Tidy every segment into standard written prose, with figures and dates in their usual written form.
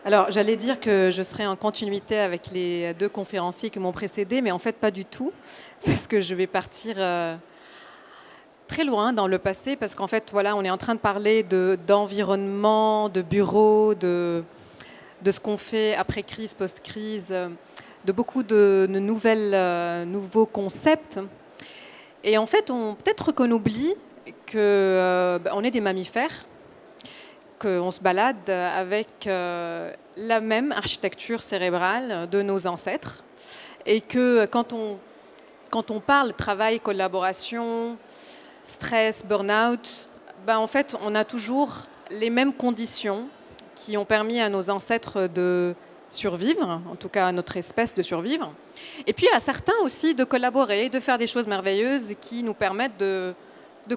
Alors, j'allais dire que je serais en continuité avec les deux conférenciers qui m'ont précédé, mais en fait, pas du tout, parce que je vais partir très loin dans le passé, parce qu'en fait, voilà, on est en train de parler d'environnement, de bureau, de ce qu'on fait après crise, post-crise, de beaucoup de nouveaux concepts. Et en fait, peut-être qu'on oublie qu'on est des mammifères, qu'on se balade avec la même architecture cérébrale de nos ancêtres et que quand on parle travail, collaboration, stress, burn-out, en fait, on a toujours les mêmes conditions qui ont permis à nos ancêtres de survivre, en tout cas à notre espèce de survivre, et puis à certains aussi de collaborer, de faire des choses merveilleuses qui nous permettent de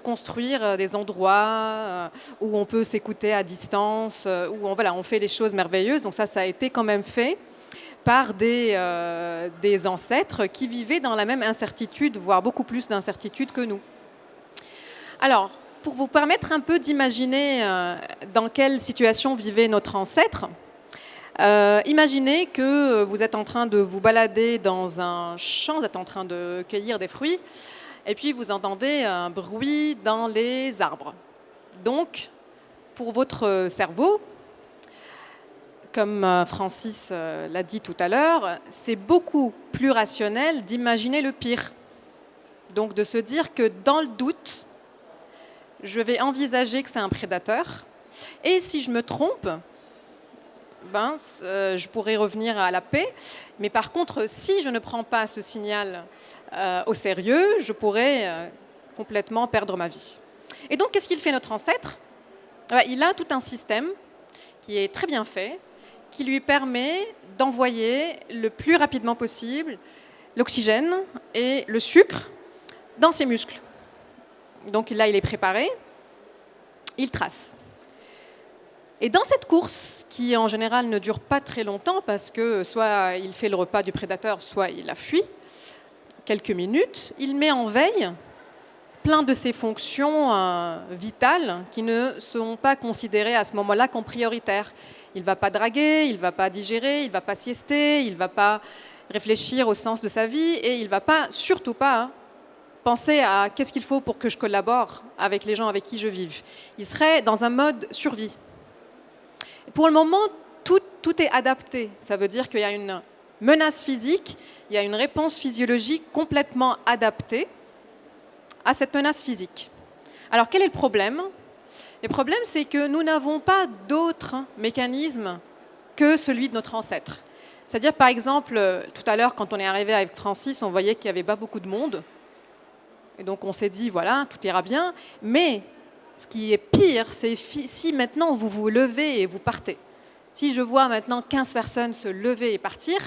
construire des endroits où on peut s'écouter à distance, où on fait des choses merveilleuses. Donc ça a été quand même fait par des ancêtres qui vivaient dans la même incertitude, voire beaucoup plus d'incertitude que nous. Alors, pour vous permettre un peu d'imaginer dans quelle situation vivait notre ancêtre, imaginez que vous êtes en train de vous balader dans un champ, vous êtes en train de cueillir des fruits, et puis vous entendez un bruit dans les arbres. Donc, pour votre cerveau, comme Francis l'a dit tout à l'heure, c'est beaucoup plus rationnel d'imaginer le pire. Donc de se dire que dans le doute, je vais envisager que c'est un prédateur. Et si je me trompe, je pourrais revenir à la paix. Mais par contre, si je ne prends pas ce signal au sérieux, je pourrais complètement perdre ma vie. Et donc, qu'est-ce qu'il fait notre ancêtre ? Il a tout un système qui est très bien fait, qui lui permet d'envoyer le plus rapidement possible l'oxygène et le sucre dans ses muscles. Donc là, il est préparé, il trace. Et dans cette course, qui en général ne dure pas très longtemps, parce que soit il fait le repas du prédateur, soit il a fui, quelques minutes, il met en veille plein de ses fonctions vitales qui ne sont pas considérées à ce moment-là comme prioritaires. Il ne va pas draguer, il ne va pas digérer, il ne va pas siester, il ne va pas réfléchir au sens de sa vie et il ne va pas, surtout pas, penser à qu'est-ce qu'il faut pour que je collabore avec les gens avec qui je vive. Il serait dans un mode survie. Pour le moment, tout est adapté. Ça veut dire qu'il y a une menace physique, il y a une réponse physiologique complètement adaptée à cette menace physique. Alors, quel est le problème ? Le problème, c'est que nous n'avons pas d'autres mécanismes que celui de notre ancêtre. C'est-à-dire, par exemple, tout à l'heure, quand on est arrivé avec Francis, on voyait qu'il n'y avait pas beaucoup de monde. Et donc, on s'est dit, voilà, tout ira bien. Mais ce qui est pire, c'est si maintenant vous vous levez et vous partez. Si je vois maintenant 15 personnes se lever et partir,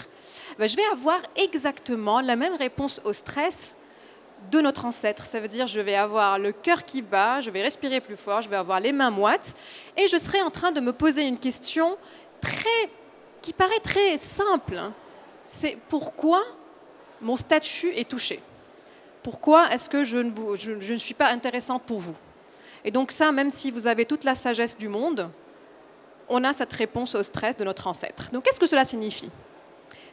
je vais avoir exactement la même réponse au stress de notre ancêtre. Ça veut dire je vais avoir le cœur qui bat, je vais respirer plus fort, je vais avoir les mains moites et je serai en train de me poser une question qui paraît très simple. C'est pourquoi mon statut est touché ? Pourquoi est-ce que je ne suis pas intéressante pour vous ? Et donc ça, même si vous avez toute la sagesse du monde, on a cette réponse au stress de notre ancêtre. Donc qu'est-ce que cela signifie ?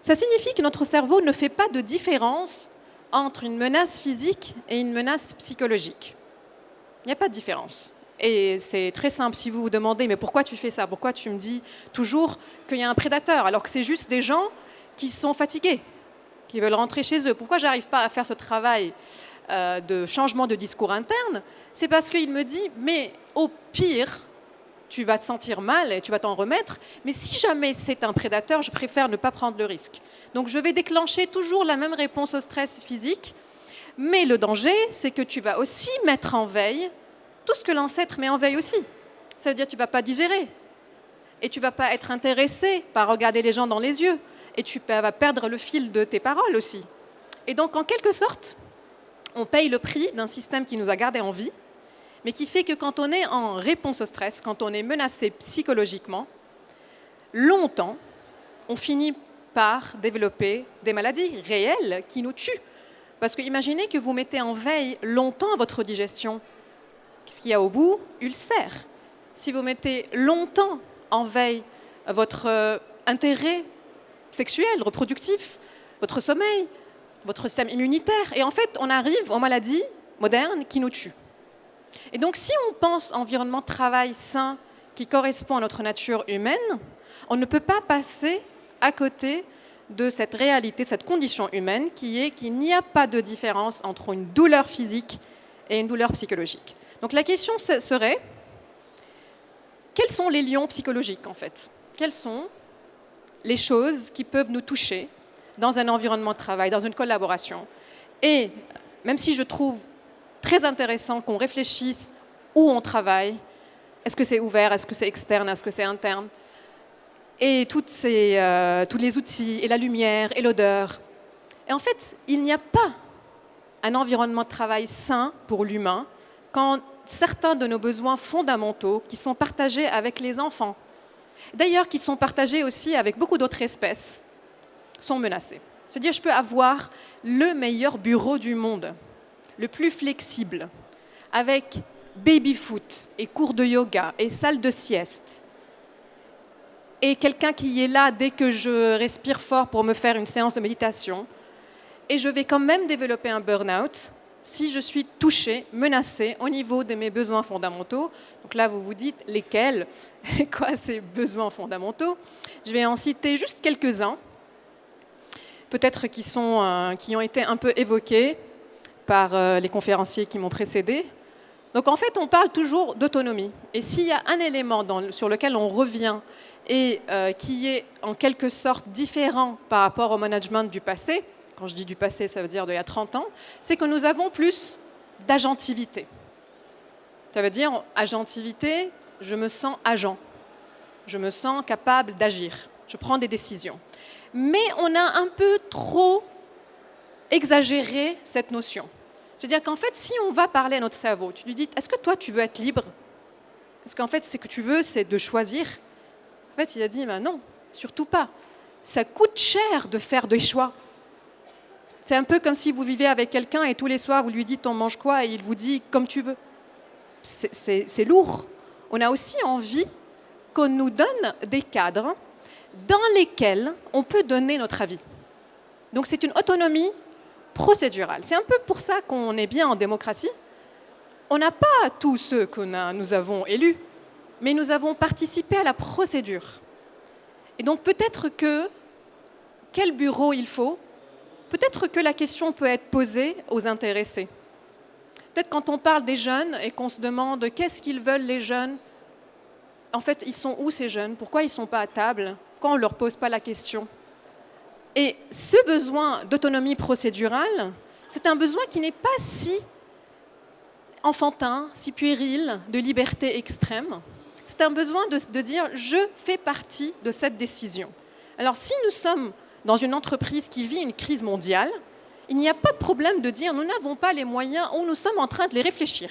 Ça signifie que notre cerveau ne fait pas de différence entre une menace physique et une menace psychologique. Il n'y a pas de différence. Et c'est très simple, si vous vous demandez, mais pourquoi tu fais ça ? Pourquoi tu me dis toujours qu'il y a un prédateur, alors que c'est juste des gens qui sont fatigués, qui veulent rentrer chez eux ? Pourquoi je n'arrive pas à faire ce travail de changement de discours interne ? C'est parce qu'il me dit, mais au pire, tu vas te sentir mal et tu vas t'en remettre, mais si jamais c'est un prédateur, je préfère ne pas prendre le risque. Donc je vais déclencher toujours la même réponse au stress physique, mais le danger, c'est que tu vas aussi mettre en veille tout ce que l'ancêtre met en veille aussi. Ça veut dire que tu ne vas pas digérer, et tu ne vas pas être intéressé par regarder les gens dans les yeux, et tu vas perdre le fil de tes paroles aussi. Et donc, en quelque sorte, on paye le prix d'un système qui nous a gardés en vie, mais qui fait que quand on est en réponse au stress, quand on est menacé psychologiquement, longtemps, on finit par développer des maladies réelles qui nous tuent. Parce que imaginez que vous mettez en veille longtemps votre digestion. Qu'est-ce qu'il y a au bout ? Ulcère. Si vous mettez longtemps en veille votre intérêt sexuel, reproductif, votre sommeil, votre système immunitaire. Et en fait, on arrive aux maladies modernes qui nous tuent. Et donc, si on pense environnement de travail sain qui correspond à notre nature humaine, on ne peut pas passer à côté de cette réalité, cette condition humaine qui est qu'il n'y a pas de différence entre une douleur physique et une douleur psychologique. Donc la question serait, quels sont les liens psychologiques en fait? Quelles sont les choses qui peuvent nous toucher dans un environnement de travail, dans une collaboration? Et même si je trouve très intéressant qu'on réfléchisse où on travaille, est-ce que c'est ouvert, est-ce que c'est externe, est-ce que c'est interne? Et tous les outils, et la lumière, et l'odeur. Et en fait, il n'y a pas un environnement de travail sain pour l'humain quand certains de nos besoins fondamentaux, qui sont partagés avec les enfants, d'ailleurs qui sont partagés aussi avec beaucoup d'autres espèces, sont menacés. C'est-à-dire, je peux avoir le meilleur bureau du monde, le plus flexible, avec baby-foot, et cours de yoga, et salle de sieste, et quelqu'un qui est là dès que je respire fort pour me faire une séance de méditation. Et je vais quand même développer un burn-out si je suis touchée, menacée au niveau de mes besoins fondamentaux. Donc là, vous vous dites lesquels? Quoi, ces besoins fondamentaux? Je vais en citer juste quelques-uns, peut-être qui ont été un peu évoqués par les conférenciers qui m'ont précédé. Donc en fait, on parle toujours d'autonomie. Et s'il y a un élément sur lequel on revient et qui est en quelque sorte différent par rapport au management du passé, quand je dis du passé, ça veut dire d'il y a 30 ans, c'est que nous avons plus d'agentivité. Ça veut dire, agentivité, je me sens agent, je me sens capable d'agir, je prends des décisions. Mais on a un peu trop exagéré cette notion. C'est-à-dire qu'en fait, si on va parler à notre cerveau, tu lui dis, est-ce que toi, tu veux être libre? Est-ce qu'en fait, ce que tu veux, c'est de choisir? En fait, il a dit, ben non, surtout pas. Ça coûte cher de faire des choix. C'est un peu comme si vous vivez avec quelqu'un et tous les soirs, vous lui dites, on mange quoi? Et il vous dit, comme tu veux. C'est lourd. On a aussi envie qu'on nous donne des cadres dans lesquels on peut donner notre avis. Donc, c'est une autonomie procédurale. C'est un peu pour ça qu'on est bien en démocratie. On n'a pas tous ceux que nous avons élus, mais nous avons participé à la procédure. Et donc peut-être que quel bureau il faut, peut-être que la question peut être posée aux intéressés. Peut-être quand on parle des jeunes et qu'on se demande qu'est-ce qu'ils veulent les jeunes, en fait, ils sont où ces jeunes? Pourquoi ils ne sont pas à table? Pourquoi on ne leur pose pas la question? Et ce besoin d'autonomie procédurale, c'est un besoin qui n'est pas si enfantin, si puéril, de liberté extrême. C'est un besoin de dire « je fais partie de cette décision ». Alors si nous sommes dans une entreprise qui vit une crise mondiale, il n'y a pas de problème de dire « nous n'avons pas les moyens » ou « nous sommes en train de les réfléchir ».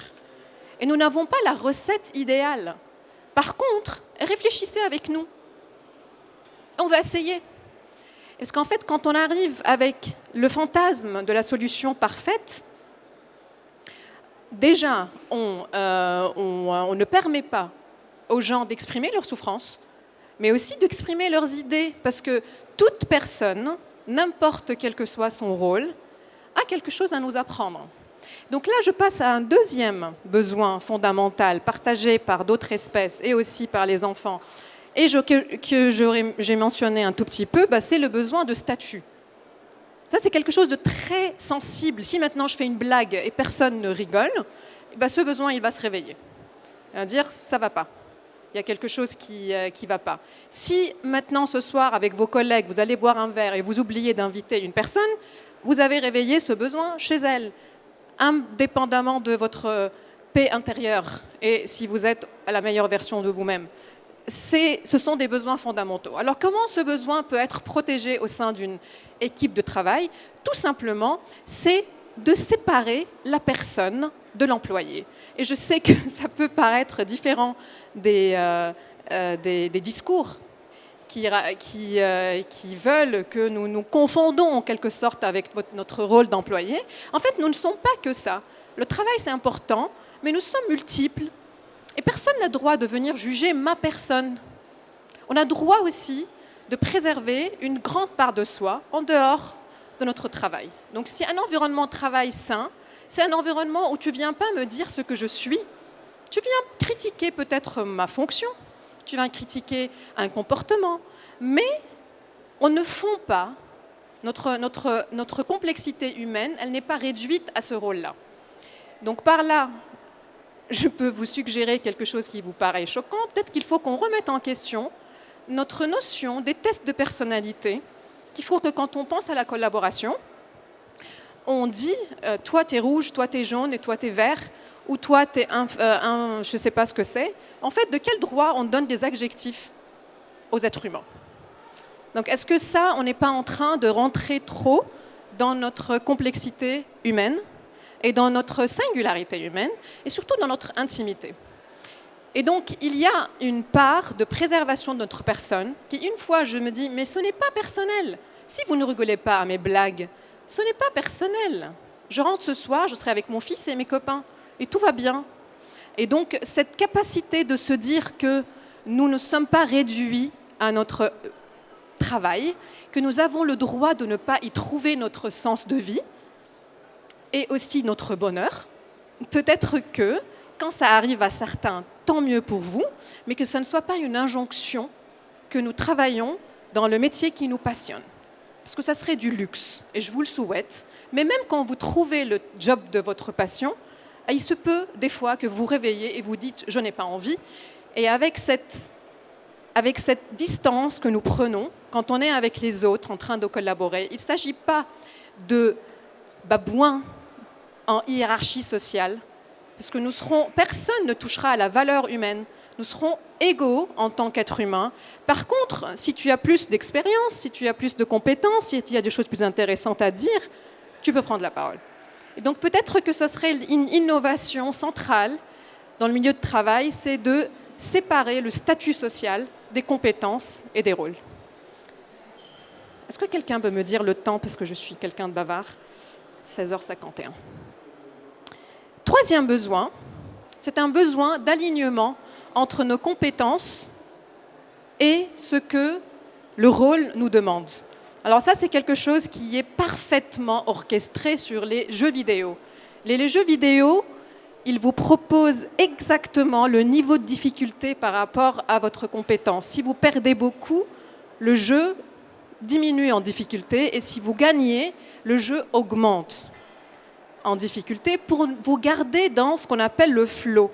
Et nous n'avons pas la recette idéale. Par contre, réfléchissez avec nous. On va essayer. Parce qu'en fait, quand on arrive avec le fantasme de la solution parfaite, déjà, on ne permet pas aux gens d'exprimer leurs souffrances, mais aussi d'exprimer leurs idées, parce que toute personne, n'importe quel que soit son rôle, a quelque chose à nous apprendre. Donc là, je passe à un deuxième besoin fondamental, partagé par d'autres espèces et aussi par les enfants, et que j'ai mentionné un tout petit peu, c'est le besoin de statut. Ça, c'est quelque chose de très sensible. Si maintenant je fais une blague et personne ne rigole, ce besoin, il va se réveiller. Il va dire, ça ne va pas. Il y a quelque chose qui ne va pas. Si maintenant, ce soir, avec vos collègues, vous allez boire un verre et vous oubliez d'inviter une personne, vous avez réveillé ce besoin chez elle, indépendamment de votre paix intérieure et si vous êtes à la meilleure version de vous-même. Ce sont des besoins fondamentaux. Alors, comment ce besoin peut être protégé au sein d'une équipe de travail? Tout simplement, c'est de séparer la personne de l'employé. Et je sais que ça peut paraître différent des discours qui veulent que nous nous confondons en quelque sorte avec notre rôle d'employé. En fait, nous ne sommes pas que ça. Le travail, c'est important, mais nous sommes multiples. Et personne n'a le droit de venir juger ma personne. on a droit aussi de préserver une grande part de soi en dehors de notre travail. Donc si un environnement de travail sain, c'est un environnement où tu ne viens pas me dire ce que je suis, tu viens critiquer peut-être ma fonction, tu viens critiquer un comportement, mais on ne fond pas, notre complexité humaine, elle n'est pas réduite à ce rôle-là. Donc par là, je peux vous suggérer quelque chose qui vous paraît choquant, peut-être qu'il faut qu'on remette en question notre notion des tests de personnalité, qu'il faut que quand on pense à la collaboration, on dit toi t'es rouge, toi t'es jaune et toi t'es vert, ou toi t'es je ne sais pas ce que c'est. En fait, de quel droit on donne des adjectifs aux êtres humains? Donc est-ce que ça, on n'est pas en train de rentrer trop dans notre complexité humaine et dans notre singularité humaine et surtout dans notre intimité? Et donc, il y a une part de préservation de notre personne qui, une fois, je me dis, mais ce n'est pas personnel. Si vous ne rigolez pas à mes blagues, ce n'est pas personnel. Je rentre ce soir, je serai avec mon fils et mes copains, et tout va bien. Et donc, cette capacité de se dire que nous ne sommes pas réduits à notre travail, que nous avons le droit de ne pas y trouver notre sens de vie, et aussi notre bonheur, peut-être que, quand ça arrive à certains, tant mieux pour vous, mais que ça ne soit pas une injonction que nous travaillons dans le métier qui nous passionne. Parce que ça serait du luxe, et je vous le souhaite. Mais même quand vous trouvez le job de votre passion, il se peut des fois que vous vous réveillez et vous dites « je n'ai pas envie ». Et avec cette distance que nous prenons, quand on est avec les autres en train de collaborer, il ne s'agit pas de babouins en hiérarchie sociale, parce que personne ne touchera à la valeur humaine. Nous serons égaux en tant qu'êtres humains. Par contre, si tu as plus d'expérience, si tu as plus de compétences, si il y a des choses plus intéressantes à dire, tu peux prendre la parole. Et donc peut-être que ce serait une innovation centrale dans le milieu de travail, c'est de séparer le statut social des compétences et des rôles. Est-ce que quelqu'un peut me dire le temps, parce que je suis quelqu'un de bavard? 16h51. Troisième besoin, c'est un besoin d'alignement entre nos compétences et ce que le rôle nous demande. Alors ça, c'est quelque chose qui est parfaitement orchestré sur les jeux vidéo. Les jeux vidéo, ils vous proposent exactement le niveau de difficulté par rapport à votre compétence. Si vous perdez beaucoup, le jeu diminue en difficulté, et si vous gagnez, le jeu augmente en difficulté pour vous garder dans ce qu'on appelle le flow.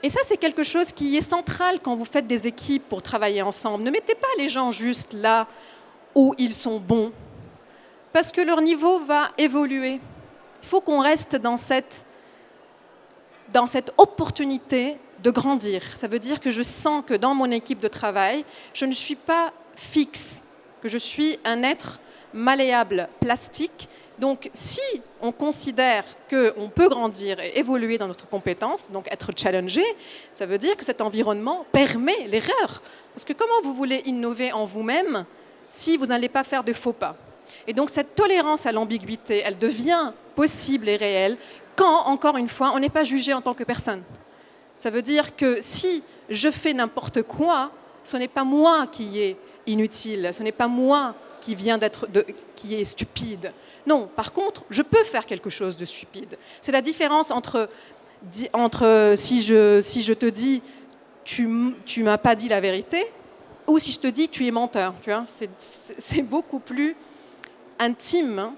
Et ça, c'est quelque chose qui est central quand vous faites des équipes pour travailler ensemble. Ne mettez pas les gens juste là où ils sont bons, parce que leur niveau va évoluer. Il faut qu'on reste dans cette opportunité de grandir. Ça veut dire que je sens que dans mon équipe de travail, je ne suis pas fixe, que je suis un être malléable, plastique. Donc, si on considère qu'on peut grandir et évoluer dans notre compétence, donc être challengé, ça veut dire que cet environnement permet l'erreur. Parce que comment vous voulez innover en vous-même si vous n'allez pas faire de faux pas? Et donc, cette tolérance à l'ambiguïté, elle devient possible et réelle quand, encore une fois, on n'est pas jugé en tant que personne. Ça veut dire que si je fais n'importe quoi, ce n'est pas moi qui est inutile, ce n'est pas moi qui est stupide. Non, par contre, je peux faire quelque chose de stupide. C'est la différence entre si je te dis tu m'as pas dit la vérité, ou si je te dis tu es menteur. Tu vois, c'est beaucoup plus intime, hein,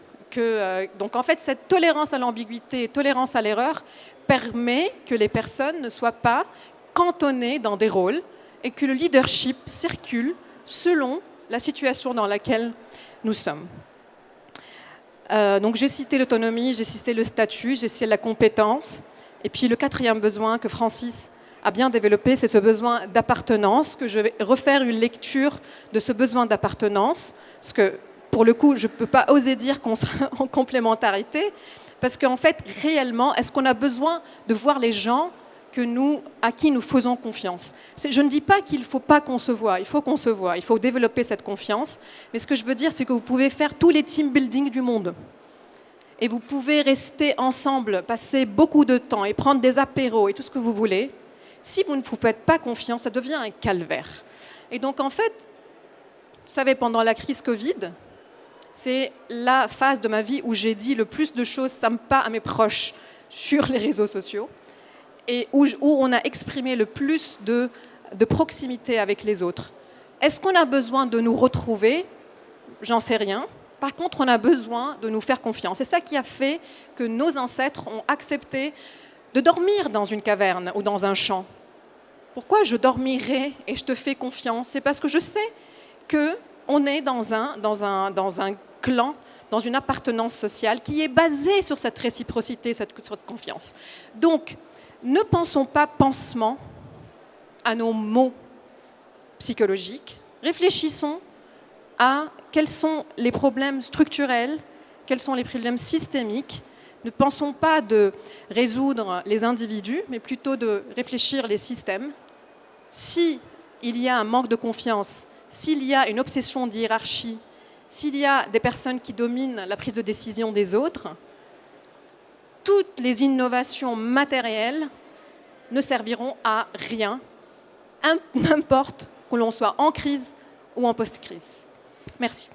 donc en fait, cette tolérance à l'ambiguïté et tolérance à l'erreur permet que les personnes ne soient pas cantonnées dans des rôles et que le leadership circule selon la situation dans laquelle nous sommes. Donc j'ai cité l'autonomie, j'ai cité le statut, j'ai cité la compétence. Et puis le quatrième besoin que Francis a bien développé, c'est ce besoin d'appartenance, que je vais refaire une lecture de ce besoin d'appartenance, parce que pour le coup, je ne peux pas oser dire qu'on sera en complémentarité, parce qu'en fait, réellement, est-ce qu'on a besoin de voir les gens à qui nous faisons confiance? Je ne dis pas qu'il ne faut pas qu'on se voit, il faut qu'on se voit, il faut développer cette confiance, mais ce que je veux dire, c'est que vous pouvez faire tous les team building du monde, et vous pouvez rester ensemble, passer beaucoup de temps, et prendre des apéros, et tout ce que vous voulez. Si vous ne vous faites pas confiance, ça devient un calvaire. Et donc, en fait, vous savez, pendant la crise Covid, c'est la phase de ma vie où j'ai dit le plus de choses sympas à mes proches sur les réseaux sociaux et où on a exprimé le plus de proximité avec les autres. Est-ce qu'on a besoin de nous retrouver? J'en sais rien. Par contre, on a besoin de nous faire confiance. C'est ça qui a fait que nos ancêtres ont accepté de dormir dans une caverne ou dans un champ. Pourquoi je dormirais et je te fais confiance? C'est parce que je sais qu'on est dans un clan, dans une appartenance sociale qui est basée sur cette réciprocité, cette confiance. Donc, ne pensons pas pansement à nos maux psychologiques. Réfléchissons à quels sont les problèmes structurels, quels sont les problèmes systémiques. Ne pensons pas de résoudre les individus, mais plutôt de réfléchir les systèmes. S'il y a un manque de confiance, s'il y a une obsession de hiérarchie, s'il y a des personnes qui dominent la prise de décision des autres, toutes les innovations matérielles ne serviront à rien, n'importe que l'on soit en crise ou en post-crise. Merci.